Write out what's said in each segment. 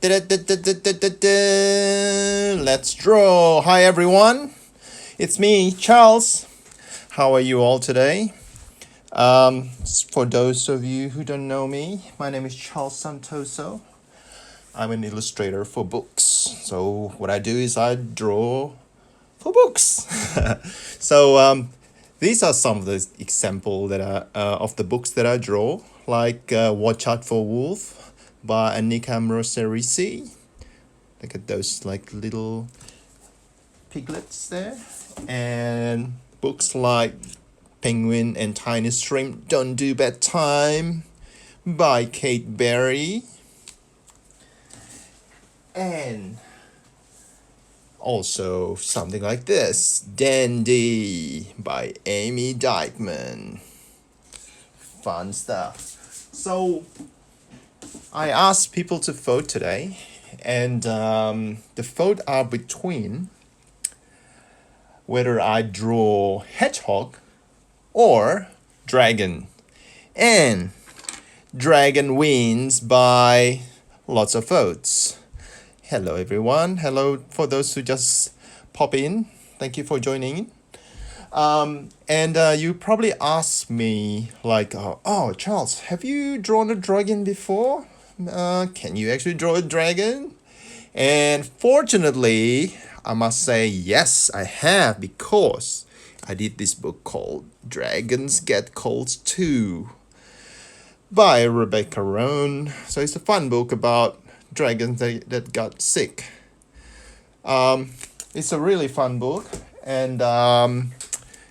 Let's draw. Hi everyone, it's me, Charles. How are you all today? For those of you who don't know me, my name is Charles Santoso. I'm an illustrator for books. So what I do is I draw for books. These are some of the example that of the books that I draw, like Watch Out for Wolf by Anika Mroserisi. Look at those like little piglets there. And books like Penguin and Tiny Shrimp Don't Do Bedtime by Kate Berry. And also something like this, Dandy by Amy Dykeman. Fun stuff. So I asked people to vote today, and the vote are between whether I draw hedgehog or dragon. And dragon wins by lots of votes. Hello everyone. Hello for those who just pop in. Thank you for joining. And you probably asked me like, oh Charles, have you drawn a dragon before? Can you actually draw a dragon? And fortunately, I must say yes, I have, because I did this book called Dragons Get Colds 2 by Rebecca Roan. So it's a fun book about dragons that got sick. It's a really fun book. And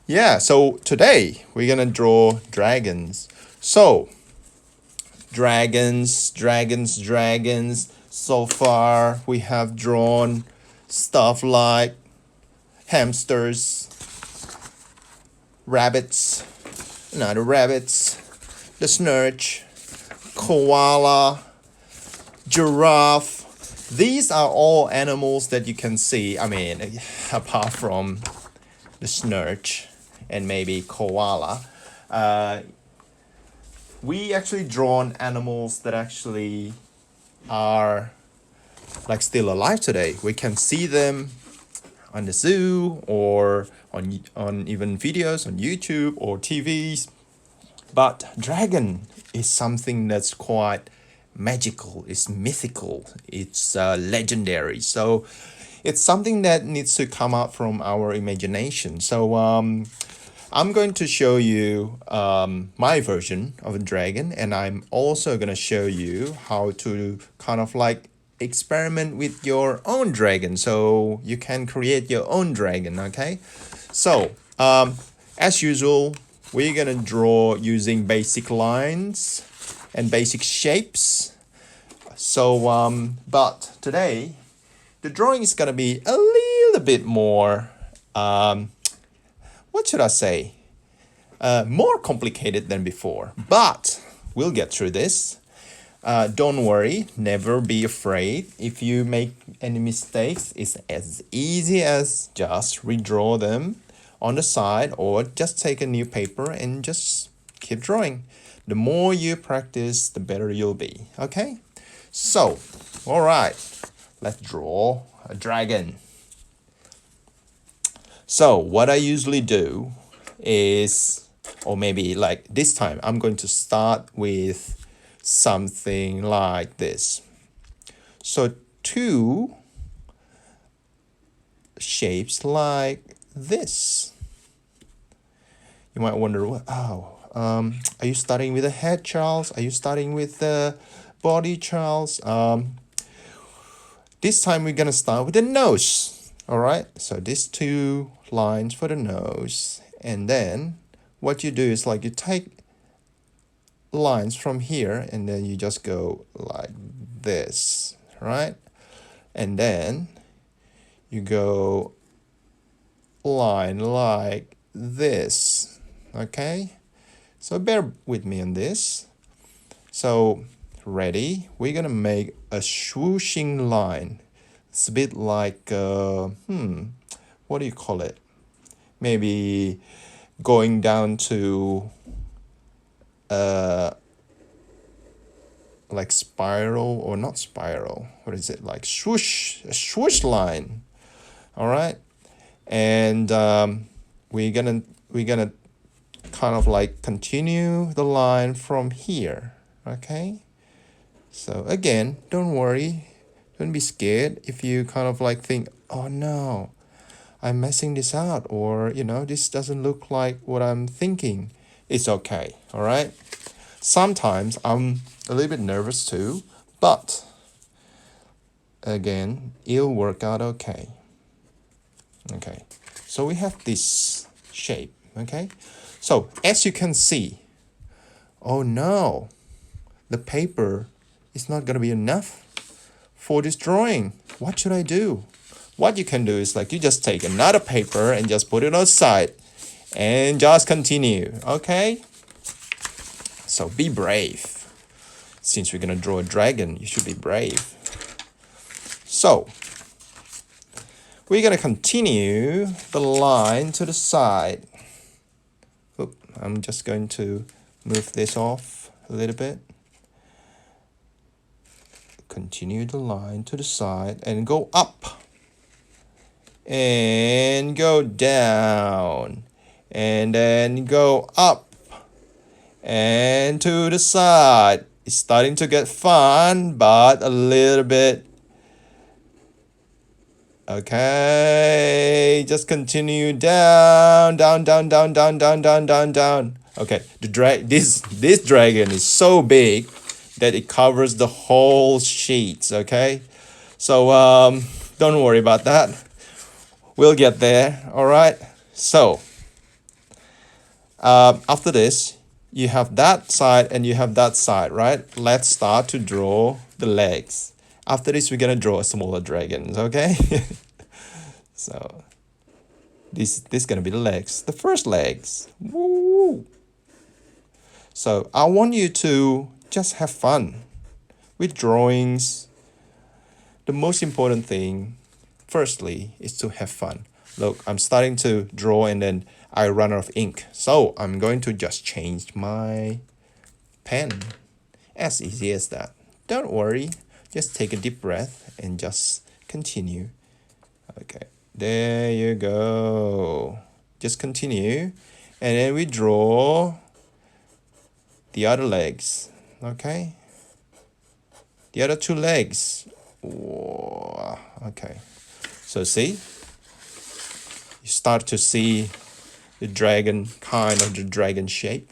yeah, so today we're gonna draw dragons. So dragons. So far we have drawn stuff like hamsters, rabbits, another rabbits, the snurch, koala, giraffe. These are all animals that you can see. I mean, apart from the snurch and maybe koala, we actually drawn animals that actually are like still alive today. We can see them on the zoo or on even videos on YouTube or TVs. But dragon is something that's quite magical, it's mythical, it's legendary. So it's something that needs to come out from our imagination. So I'm going to show you my version of a dragon, and I'm also going to show you how to kind of like experiment with your own dragon, so you can create your own dragon. Okay, so as usual, we're gonna draw using basic lines and basic shapes. So but today the drawing is gonna be a little bit more what should I say, more complicated than before, but we'll get through this. Don't worry, never be afraid. If you make any mistakes, it's as easy as just redraw them on the side, or just take a new paper and just keep drawing. The more you practice, the better you'll be. Okay? So, all right, let's draw a dragon. So what I usually do is, or maybe like this time, I'm going to start with something like this. So two shapes like this. You might wonder, are you starting with the head, Charles? Are you starting with the body, Charles? This time we're gonna start with the nose. All right, so these two lines for the nose, and then what you do is like you take lines from here and then you just go like this, right? And then you go line like this. Okay, so bear with me on this. So ready, we're gonna make a swooshing line. It's a bit like what do you call it, maybe going down to like spiral, or not spiral, what is it, like swoosh, a swoosh line. All right, and we're gonna kind of like continue the line from here. Okay, so again, don't worry, don't be scared if you kind of like think, oh no, I'm messing this out, or this doesn't look like what I'm thinking. It's okay. All right, sometimes I'm a little bit nervous too, but again, it'll work out okay. Okay, so we have this shape. Okay, so as you can see, oh no, the paper is not gonna be enough for this drawing. What should I do? What you can do is like you just take another paper and just put it aside and just continue. Okay, so be brave. Since we're gonna draw a dragon, you should be brave. So we're gonna continue the line to the side. Oop, I'm just going to move this off a little bit. Continue the line to the side and go up and go down and then go up and to the side. It's starting to get fun, but a little bit. Okay, just continue down, down, down, down, down, down, down, down, down. Okay, this dragon is so big that it covers the whole sheets. Okay, so don't worry about that. We'll get there. All right. So after this, you have that side and you have that side, right? Let's start to draw the legs. After this, we're gonna draw smaller dragons, okay? So this is gonna be the legs, the first legs. Woo! So I want you to just have fun with drawings. The most important thing, firstly, is to have fun. Look, I'm starting to draw and then I run out of ink. So I'm going to just change my pen. As easy as that. Don't worry. Just take a deep breath and just continue. Okay, there you go. Just continue. And then we draw the other legs. Okay. The other two legs. Whoa. Okay. So see? You start to see the dragon, kind of the dragon shape.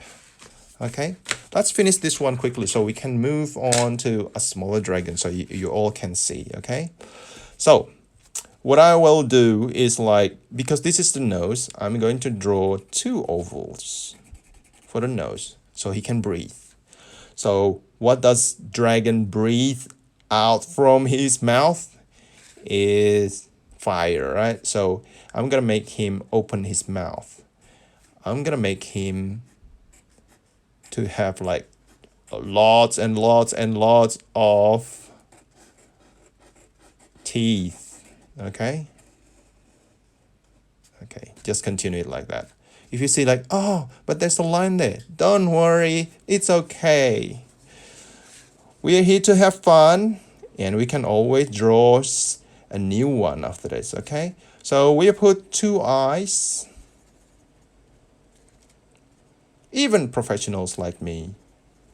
Okay, let's finish this one quickly so we can move on to a smaller dragon so you all can see. Okay, so what I will do is like, because this is the nose, I'm going to draw two ovals for the nose so he can breathe. So what does dragon breathe out from his mouth? Is fire, right? So I'm gonna make him open his mouth. I'm gonna make him to have like lots and lots and lots of teeth. Okay, just continue it like that. If you see like, oh, but there's a line there, don't worry, it's okay. We are here to have fun and we can always draw a new one after this. Okay, so we put two eyes. Even professionals like me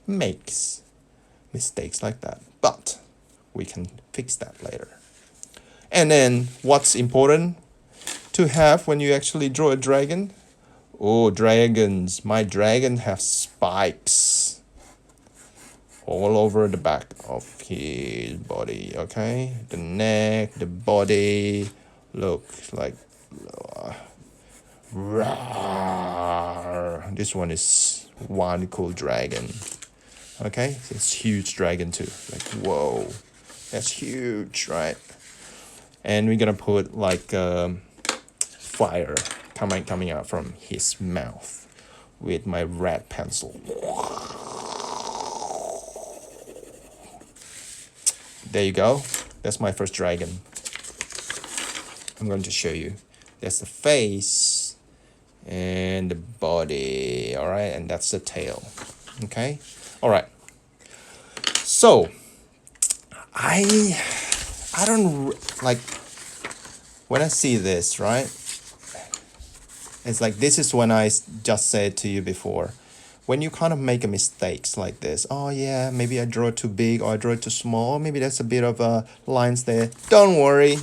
makes mistakes like that, but we can fix that later. And then what's important to have when you actually draw a dragon? Oh, dragons. My dragon have spikes all over the back of his body, okay? The neck, the body, look like... This one is one cool dragon. Okay, it's huge dragon too. Like, whoa, that's huge, right? And we're gonna put like fire coming out from his mouth with my red pencil. There you go. That's my first dragon. I'm going to show you. That's the face and the body. All right, and that's the tail. Okay. All right. So I don't like when I see this, right? It's like this is when I just said to you before, when you kind of make a mistakes like this, oh yeah, maybe I draw it too big or I draw it too small, or maybe there's a bit of lines there. Don't worry,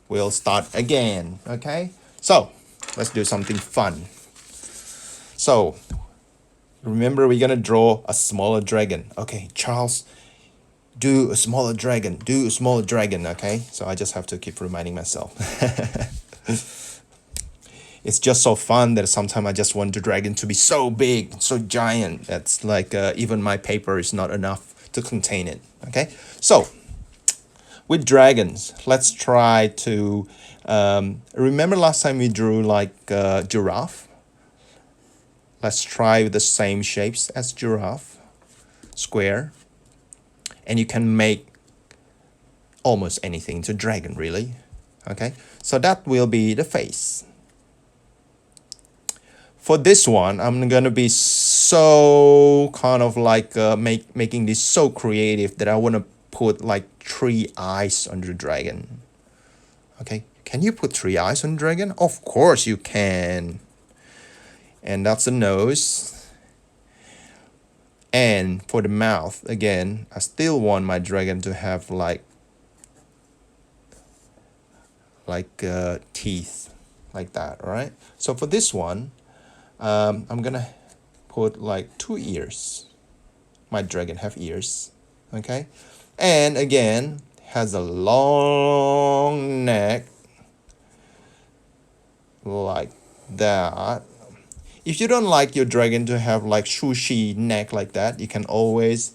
we'll start again, okay? So let's do something fun. So remember, we're gonna draw a smaller dragon. Okay, Charles, do a smaller dragon, do a smaller dragon, okay? So I just have to keep reminding myself. It's just so fun that sometimes I just want the dragon to be so big, so giant. That's like even my paper is not enough to contain it, okay? So with dragons, let's try to, remember last time we drew like a giraffe? Let's try with the same shapes as giraffe, square. And you can make almost anything to dragon, really. Okay, so that will be the face. For this one, I'm gonna be so kind of like making this so creative that I want to put like 3 eyes on the dragon. Okay, can you put 3 eyes on the dragon? Of course you can. And that's the nose. And for the mouth, again, I still want my dragon to have like teeth like that, all right? So for this one, I'm gonna put like 2 ears. My dragon have ears, okay? And again, has a long neck like that. If you don't like your dragon to have like sushi neck like that, you can always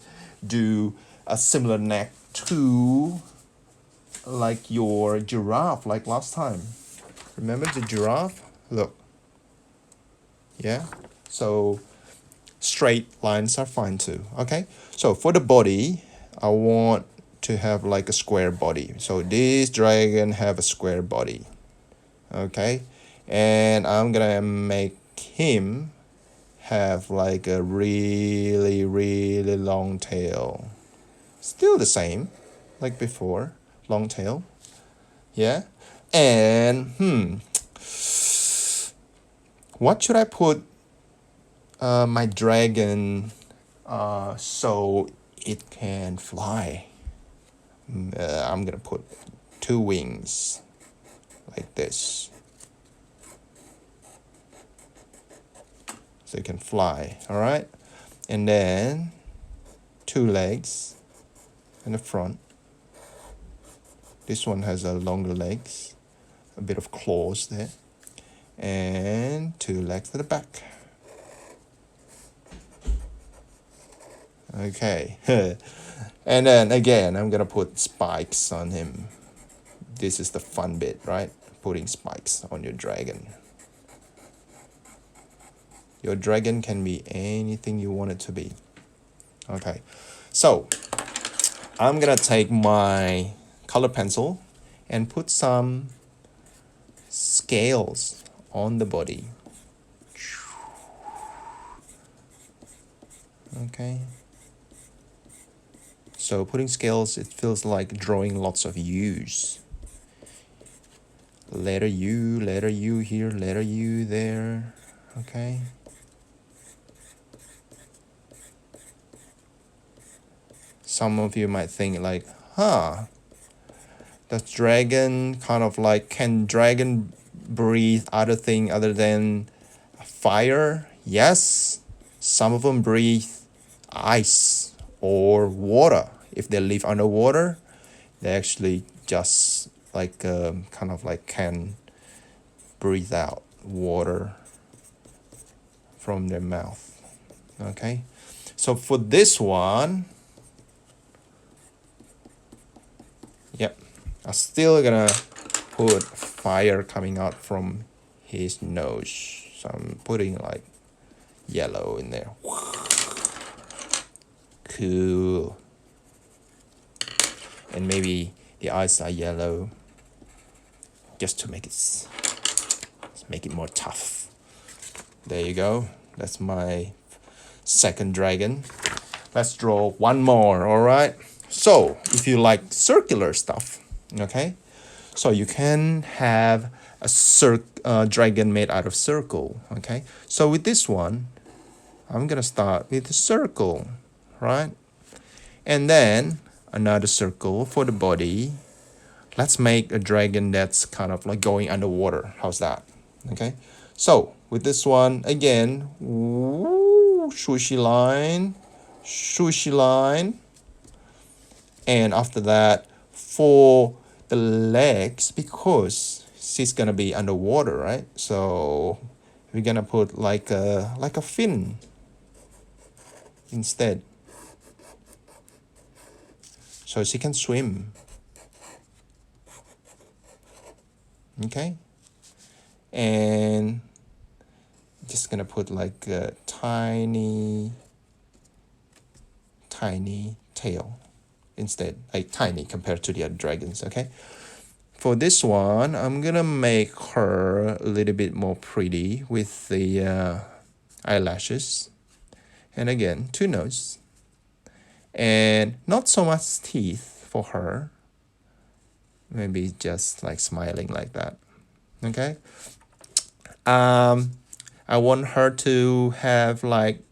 do a similar neck to like your giraffe like last time. Remember the giraffe? Look. Yeah. So straight lines are fine too. Okay. So for the body, I want to have like a square body. So this dragon have a square body. Okay. And I'm gonna make him have like a really long tail. Still the same like before, long tail. Yeah. And what should I put my dragon so it can fly? I'm gonna put 2 wings like this, so it can fly. All right, and then 2 legs in the front. This one has a longer legs, a bit of claws there, and 2 legs at the back. Okay. And then again, I'm gonna put spikes on him. This is the fun bit, right? Putting spikes on your dragon. Your dragon can be anything you want it to be. Okay, so I'm gonna take my color pencil and put some scales on the body. Okay. So putting scales, it feels like drawing lots of U's. Letter U here, letter U there. Okay. Some of you might think like, does dragon kind of like, can dragon breathe other thing other than fire? Yes. Some of them breathe ice or water. If they live underwater, they actually just like kind of like can breathe out water from their mouth. Okay, so for this one, yep, I'm still gonna put fire coming out from his nose. So I'm putting like yellow in there. Cool. And maybe the eyes are yellow just to make it more tough. There you go. That's my second dragon. let's draw one more. All right. So if you like circular stuff, okay, so you can have a dragon made out of circle. Okay. So with this one, I'm gonna start with a circle, right? And then another circle for the body. Let's make a dragon that's kind of like going underwater. How's that? Okay. So with this one again, swooshy line, and after that for the legs, because she's gonna be underwater, right? So we're gonna put like a fin instead, so she can swim. Okay, and just gonna put like a tiny tail instead, like tiny compared to the other dragons. Okay, for this one I'm gonna make her a little bit more pretty with the eyelashes, and again 2 nose, and not so much teeth for her, maybe just like smiling like that. Okay, I want her to have like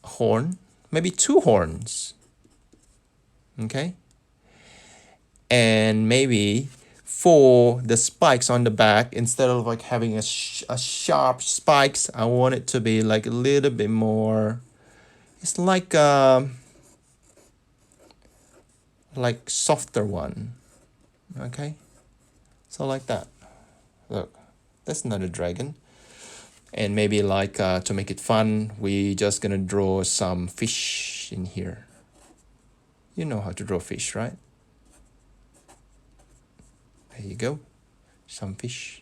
horn, maybe 2 horns. Okay, and maybe for the spikes on the back, instead of like having a sharp spikes, I want it to be like a little bit more, it's like softer one. Okay, so like that. Look, that's not a dragon. And maybe like to make it fun, we just gonna draw some fish in here. You know how to draw fish, right? There you go, some fish.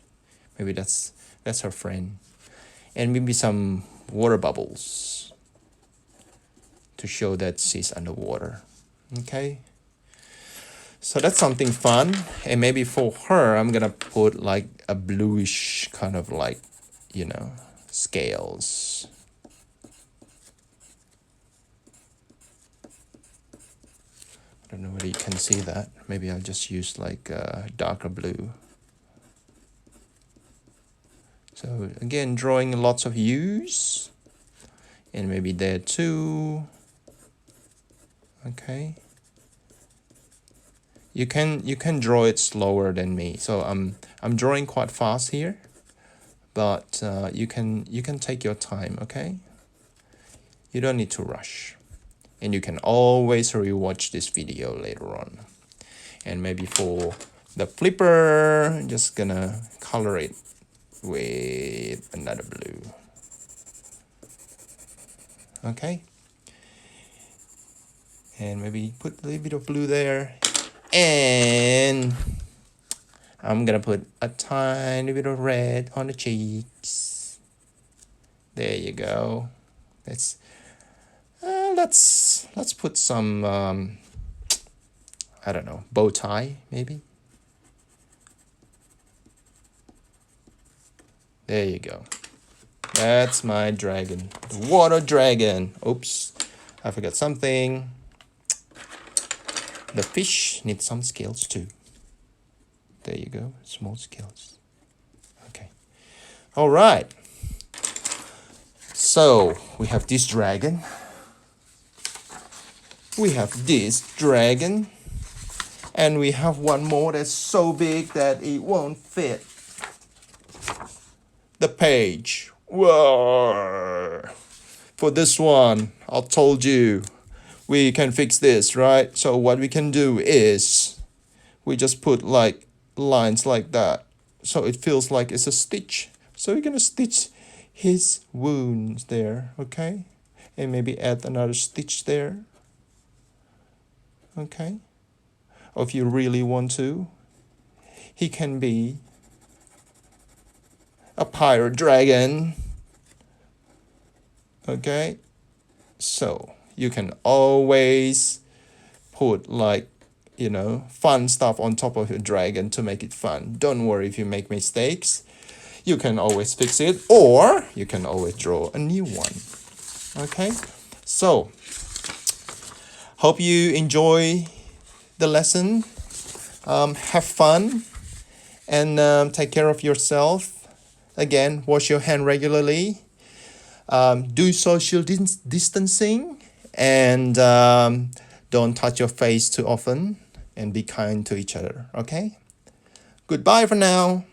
Maybe that's her friend, and maybe some water bubbles to show that she's underwater. Okay, so that's something fun. And maybe for her, I'm gonna put like a bluish kind of like, you know, scales. I don't know whether you can see that. Maybe I'll just use like darker blue. So again, drawing lots of hues, and maybe there too. Okay. You can draw it slower than me. So I'm drawing quite fast here, but you can take your time. Okay. You don't need to rush, and you can always rewatch this video later on. And maybe for the flipper, I'm just gonna color it with another blue. Okay, and maybe put a little bit of blue there, and I'm gonna put a tiny bit of red on the cheeks. There you go. Let's put some I don't know, bow tie maybe. There you go. That's my dragon, the water dragon. Oops, I forgot something. The fish needs some scales too. There you go, small scales. Okay, all right. So we have this dragon. We have this dragon. And we have one more that's so big that it won't fit the page. Whoa. For this one, I told you we can fix this, right? So what we can do is we just put like lines like that, so it feels like it's a stitch. So we're gonna stitch his wounds there, okay? And maybe add another stitch there. Okay. Or if you really want to, he can be a pirate dragon. Okay, so you can always put like, you know, fun stuff on top of your dragon to make it fun. Don't worry if you make mistakes. You can always fix it, or you can always draw a new one. Okay, So, hope you enjoy the lesson. Have fun and take care of yourself. Again, wash your hand regularly. Do social distancing and don't touch your face too often and be kind to each other. Okay? Goodbye for now.